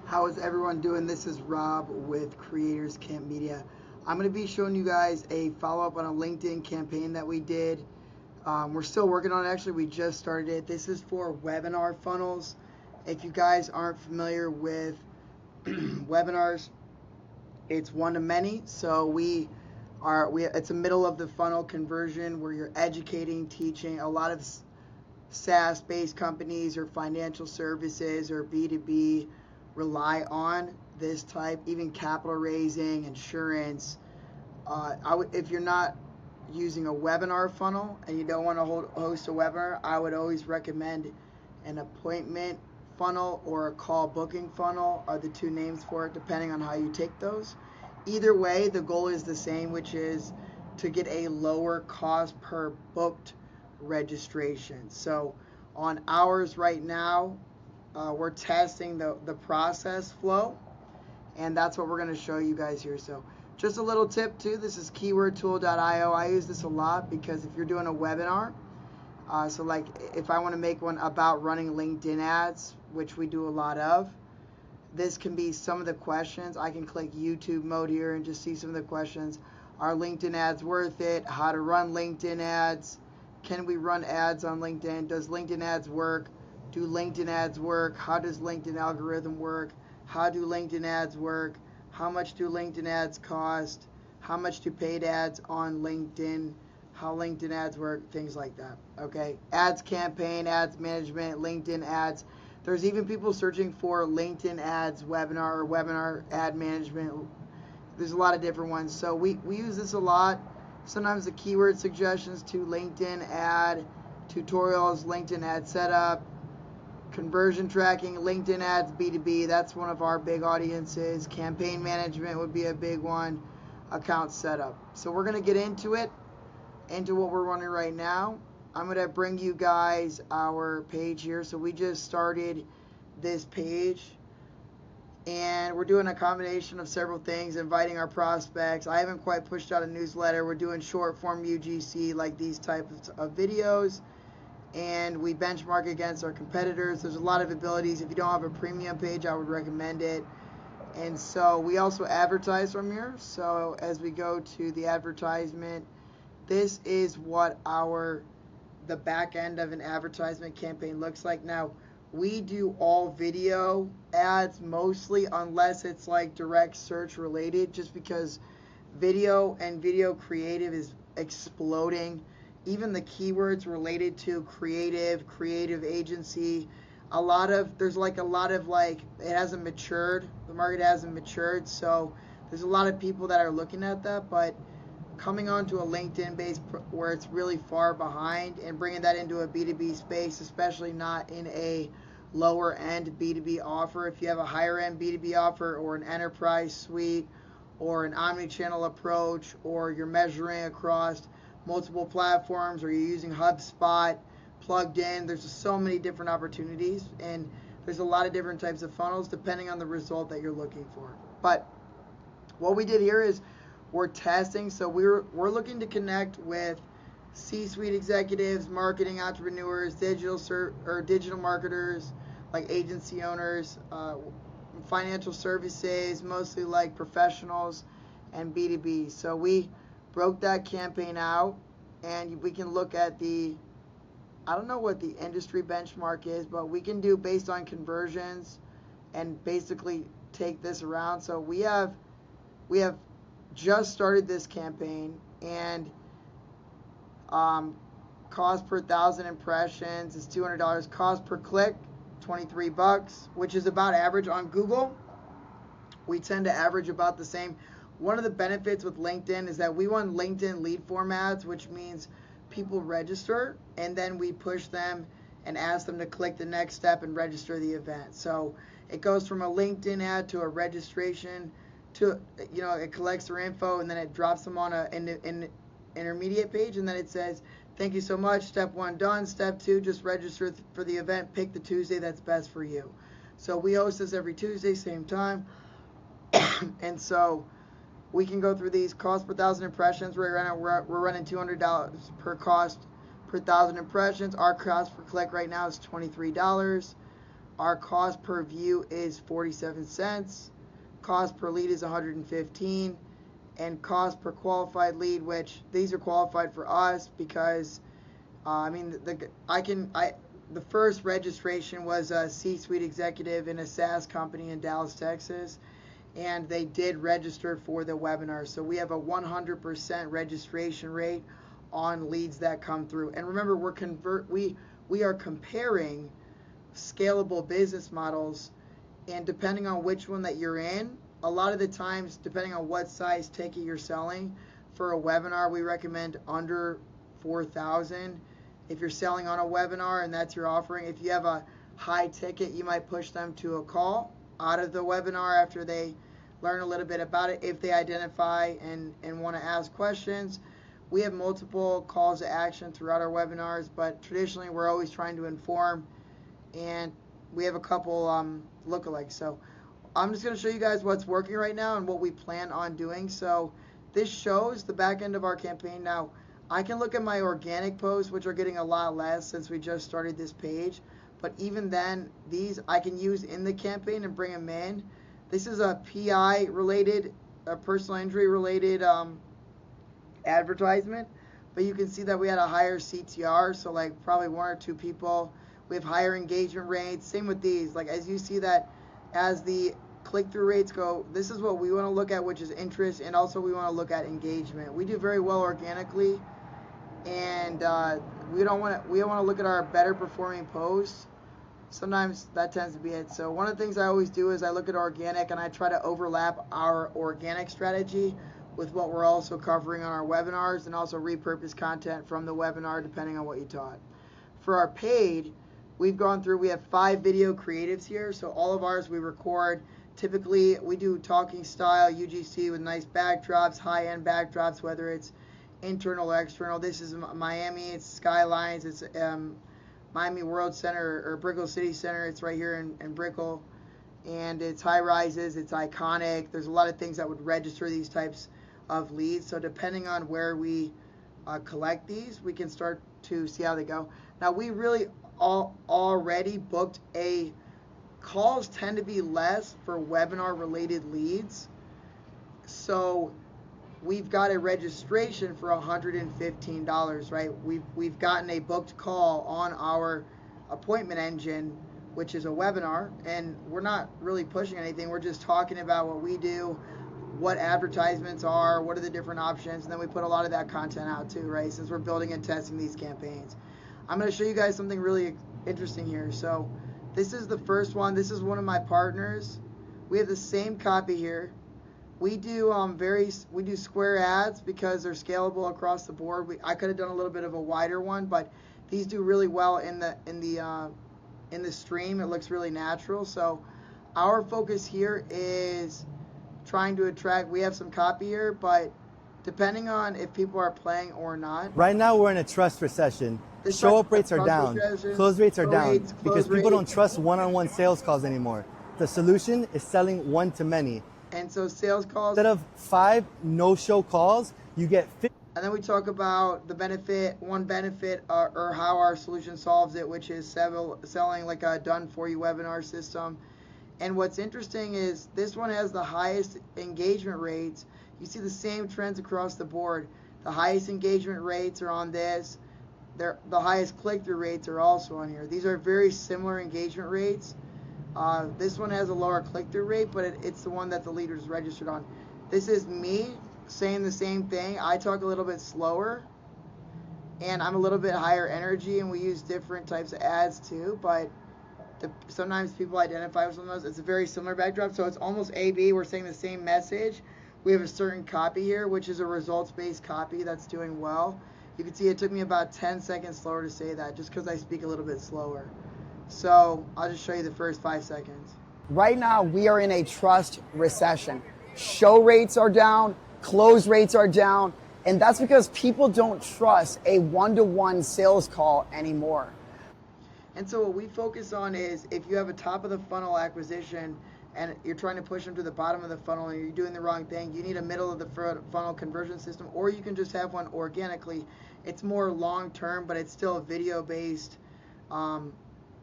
How is everyone doing? This is Rob with Creators Camp Media. I'm going to be showing you guys a follow-up on a LinkedIn campaign that we did. We're still working on it. Actually, we just started it. This is for webinar funnels. If you guys aren't familiar with webinars, it's one-to-many. So it's a middle of the funnel conversion where you're educating, teaching. A lot of SaaS-based companies or financial services or B2B rely on this type, even capital raising, insurance. If you're not using a webinar funnel and you don't want to host a webinar, I would always recommend an appointment funnel or a call booking funnel are the two names for it, depending on how you take those. Either way, the goal is the same, which is to get a lower cost per booked registration. So on ours right now, we're testing the process flow, and that's what we're going to show you guys here. So just a little tip too, this is keywordtool.io. I use this a lot because if you're doing a webinar, so like if I want to make one about running LinkedIn ads, which we do a lot of, this can be some of the questions. I can click YouTube mode here and just see some of the questions. Are LinkedIn ads worth it? How to run LinkedIn ads? Can we run ads on LinkedIn? Does LinkedIn ads work? Do LinkedIn ads work? How does LinkedIn algorithm work? How do LinkedIn ads work? How much do LinkedIn ads cost? How much do paid ads on LinkedIn? How LinkedIn ads work? Things like that. Okay. Ads campaign, ads management, LinkedIn ads. There's even people searching for LinkedIn ads webinar or webinar ad management. There's a lot of different ones. So we use this a lot. Sometimes the keyword suggestions to LinkedIn ad tutorials, LinkedIn ad setup, conversion tracking, LinkedIn ads, B2B, that's one of our big audiences. Campaign management would be a big one. Account setup. So we're going to get into what we're running right now. I'm going to bring you guys our page here. So we just started this page, and we're doing a combination of several things, inviting our prospects. I haven't quite pushed out a newsletter. We're doing short form UGC, like these types of videos, and we benchmark against our competitors. There's a lot of abilities. If you don't have a premium page, I would recommend it. And so we also advertise from here. So as we go to the advertisement, this is what the back end of an advertisement campaign looks like. Now, we do all video ads mostly, unless it's like direct search related, just because video and video creative is exploding. Even the keywords related to creative agency, there's a lot of it hasn't matured. The market hasn't matured, so there's a lot of people that are looking at that, but coming onto a LinkedIn base where it's really far behind and bringing that into a B2B space, especially not in a lower end B2B offer. If you have a higher end B2B offer or an enterprise suite or an omni-channel approach, or you're measuring across multiple platforms, or you're using HubSpot plugged in, there's just so many different opportunities, and there's a lot of different types of funnels depending on the result that you're looking for. But what we did here is we're testing. So we're looking to connect with C-suite executives, marketing entrepreneurs, digital marketers, like agency owners, financial services, mostly like professionals, and B2B. So we broke that campaign out, and we can look at I don't know what the industry benchmark is, but we can do based on conversions and basically take this around. So we have just started this campaign, and cost per 1,000 impressions is $200. Cost per click, $23, which is about average on Google. We tend to average about the same. One of the benefits with LinkedIn is that we run LinkedIn lead form ads, which means people register, and then we push them and ask them to click the next step and register the event. So it goes from a LinkedIn ad to a registration to, it collects their info, and then it drops them on an intermediate page, and then it says, thank you so much, step 1 done, step 2, just register for the event, pick the Tuesday that's best for you. So we host this every Tuesday, same time. And so we can go through these. Cost per 1,000 impressions, we're running $200 per cost per 1,000 impressions. Our cost per click right now is $23. Our cost per view is 47 cents. Cost per lead is 115, and cost per qualified lead, which these are qualified for us because the first registration was a C-suite executive in a SaaS company in Dallas, Texas, and they did register for the webinar. So we have a 100% registration rate on leads that come through. And remember, we are comparing scalable business models, and depending on which one that you're in, a lot of the times, depending on what size ticket you're selling, for a webinar, we recommend under 4,000. If you're selling on a webinar and that's your offering, if you have a high ticket, you might push them to a call out of the webinar after they learn a little bit about it, if they identify and want to ask questions. We have multiple calls to action throughout our webinars, but traditionally we're always trying to inform, and we have a couple lookalikes. So I'm just going to show you guys what's working right now and what we plan on doing. So this shows the back end of our campaign. Now, I can look at my organic posts, which are getting a lot less since we just started this page. But even then, these I can use in the campaign and bring them in. This is a PI related, a personal injury related advertisement. But you can see that we had a higher CTR, so like probably 1 or 2 people. We have higher engagement rates. Same with these. Like as you see that as the click-through rates go, this is what we want to look at, which is interest, and also we want to look at engagement. We do very well organically, and we want to look at our better performing posts. Sometimes that tends to be it. So one of the things I always do is I look at organic and I try to overlap our organic strategy with what we're also covering on our webinars, and also repurpose content from the webinar depending on what you taught. For our paid, we have 5 video creatives here. So all of ours we record. Typically we do talking style UGC with nice backdrops, high-end backdrops, whether it's internal or external. This is Miami, it's Skylines, it's Miami World Center or Brickell City Center. It's right here in Brickell, and it's high rises, it's iconic. There's a lot of things that would register these types of leads. So depending on where we collect these, we can start to see how they go. Now we really already booked calls tend to be less for webinar related leads. So we've got a registration for $115, right? We've gotten a booked call on our appointment engine, which is a webinar, and we're not really pushing anything. We're just talking about what we do, what advertisements are, what are the different options, and then we put a lot of that content out too, right? Since we're building and testing these campaigns. I'm going to show you guys something really interesting here. So this is the first one. This is one of my partners. We have the same copy here. We do square ads because they're scalable across the board. I could have done a little bit of a wider one, but these do really well in the stream. It looks really natural. So our focus here is trying to attract. We have some copy here, but depending on if people are playing or not. Right now we're in a trust recession. Show-up rates are down. Close rates are down because people don't trust one-on-one sales calls anymore. The solution is selling one-to-many. And so sales calls, instead of 5 no-show calls, you get 50. And then we talk about the benefit, or how our solution solves it, which is selling like a done-for-you webinar system. And what's interesting is this one has the highest engagement rates. You see the same trends across the board. The highest engagement rates are on this. The highest click-through rates are also on here. These are very similar engagement rates. This one has a lower click-through rate, but it's the one that the leaders registered on. This is me saying the same thing. I talk a little bit slower, and I'm a little bit higher energy, and we use different types of ads too, but sometimes people identify with some of those. It's a very similar backdrop, so it's almost A/B. We're saying the same message. We have a certain copy here, which is a results-based copy that's doing well. You can see it took me about 10 seconds slower to say that, just because I speak a little bit slower. So I'll just show you the first 5 seconds. Right now, we are in a trust recession. Show rates are down, close rates are down, and that's because people don't trust a one-to-one sales call anymore. And so what we focus on is if you have a top of the funnel acquisition and you're trying to push them to the bottom of the funnel and you're doing the wrong thing, you need a middle of the funnel conversion system, or you can just have one organically. It's more long-term, but it's still a video-based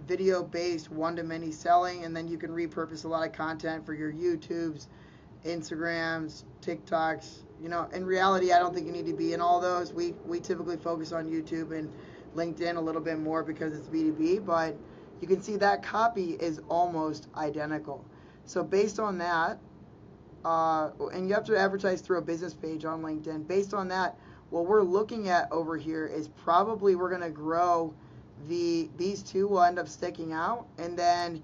video-based one-to-many selling, and then you can repurpose a lot of content for your YouTubes, Instagrams, TikToks. You know, in reality, I don't think you need to be in all those. We typically focus on YouTube and LinkedIn a little bit more because it's B2B, but you can see that copy is almost identical. So based on that, and you have to advertise through a business page on LinkedIn. Based on that, what we're looking at over here is probably we're going to grow these two will end up sticking out, and then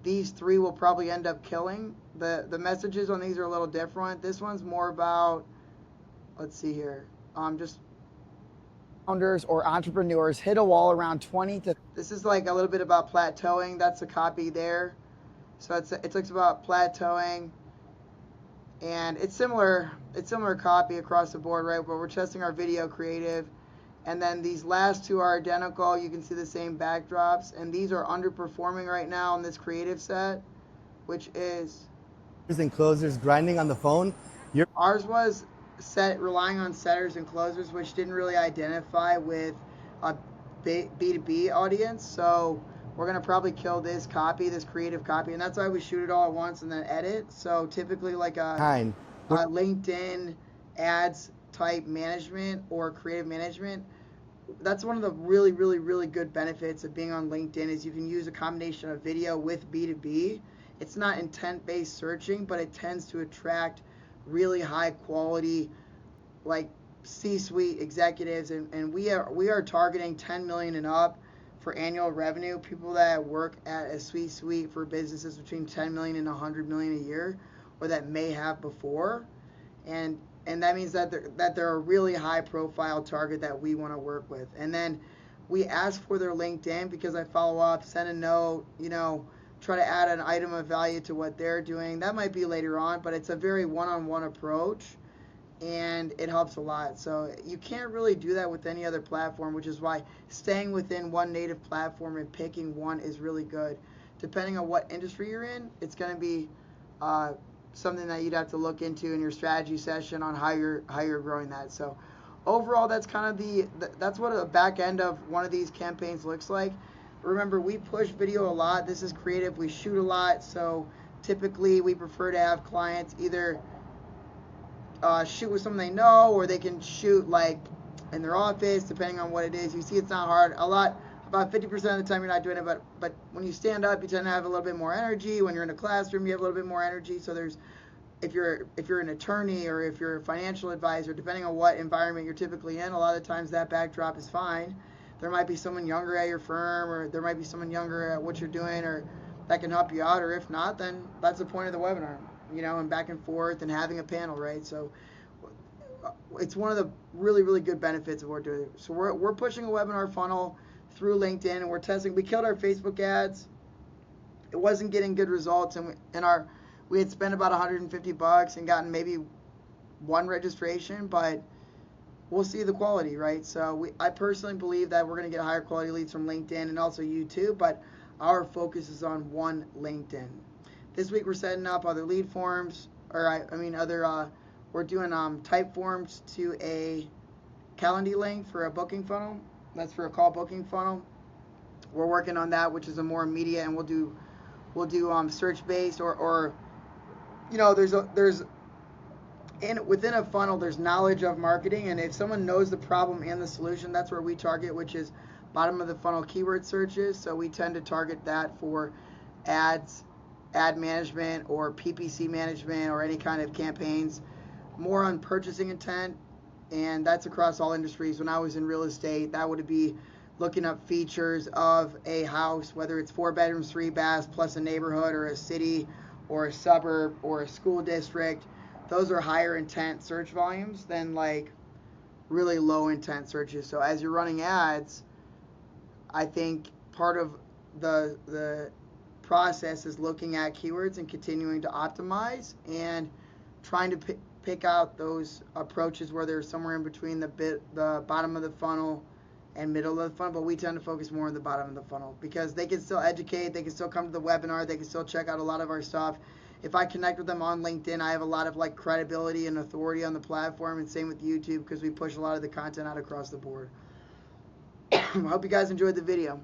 these three will probably end up killing. The messages on these are a little different. This one's more about, let's see here, just founders or entrepreneurs hit a wall around 20 to. This is like a little bit about plateauing. That's the copy there. So it talks about plateauing, and it's similar copy across the board, right? But we're testing our video creative. And then these last two are identical. You can see the same backdrops. And these are underperforming right now in this creative set, which is... And closers grinding on the phone. Ours was relying on setters and closers, which didn't really identify with a B2B audience. So we're going to probably kill this copy, this creative copy. And that's why we shoot it all at once and then edit. So typically like a LinkedIn ads type management or creative management, that's one of the really, really, really good benefits of being on LinkedIn is you can use a combination of video with B2B. It's not intent-based searching, but it tends to attract really high quality, like C-suite executives, and we are targeting 10 million and up for annual revenue, people that work at a C-suite for businesses between 10 million and 100 million a year, or that may have before, and that means that they're a really high profile target that we want to work with. And then we ask for their LinkedIn because I follow up, send a note, you know, try to add an item of value to what they're doing. That might be later on, but it's a very one-on-one approach, and it helps a lot. So you can't really do that with any other platform, which is why staying within one native platform and picking one is really good. Depending on what industry you're in, it's going to be something that you'd have to look into in your strategy session on how you're growing that. So overall, that's kind of that's what a back end of one of these campaigns looks like. Remember, we push video a lot. This is creative. We shoot a lot. So typically we prefer to have clients either shoot with someone they know, or they can shoot like in their office, depending on what it is. You see, it's not hard. About 50% of the time you're not doing it, but when you stand up, you tend to have a little bit more energy. When you're in a classroom, you have a little bit more energy. So if you're an attorney or if you're a financial advisor, depending on what environment you're typically in, a lot of times that backdrop is fine. There might be someone younger at your firm, or there might be someone younger at what you're doing, or that can help you out. Or if not, then that's the point of the webinar, you know, and back and forth and having a panel, right? So it's one of the really, really good benefits of what we're doing. So we're pushing a webinar funnel through LinkedIn, and we're testing. We killed our Facebook ads. It wasn't getting good results, and we had spent about $150 and gotten maybe one registration, but we'll see the quality, right? So I personally believe that we're going to get higher quality leads from LinkedIn and also YouTube, but our focus is on one LinkedIn. This week we're setting up other lead forms, or we're doing type forms to a Calendly link for a booking funnel. That's for a call booking funnel. We're working on that, which is a more immediate, and we'll do search based or you know, within a funnel there's knowledge of marketing, and if someone knows the problem and the solution, that's where we target, which is bottom of the funnel keyword searches. So we tend to target that for ad management or PPC management or any kind of campaigns, more on purchasing intent. And that's across all industries. When I was in real estate, that would be looking up features of a house, whether it's 4 bedrooms, 3 baths, plus a neighborhood or a city or a suburb or a school district. Those are higher intent search volumes than like really low intent searches. So as you're running ads, I think part of the process is looking at keywords and continuing to optimize and trying to pick out those approaches where they're somewhere in between the bottom of the funnel and middle of the funnel, but we tend to focus more on the bottom of the funnel because they can still educate, they can still come to the webinar, they can still check out a lot of our stuff. If I connect with them on LinkedIn, I have a lot of like credibility and authority on the platform, and same with YouTube because we push a lot of the content out across the board. I hope you guys enjoyed the video.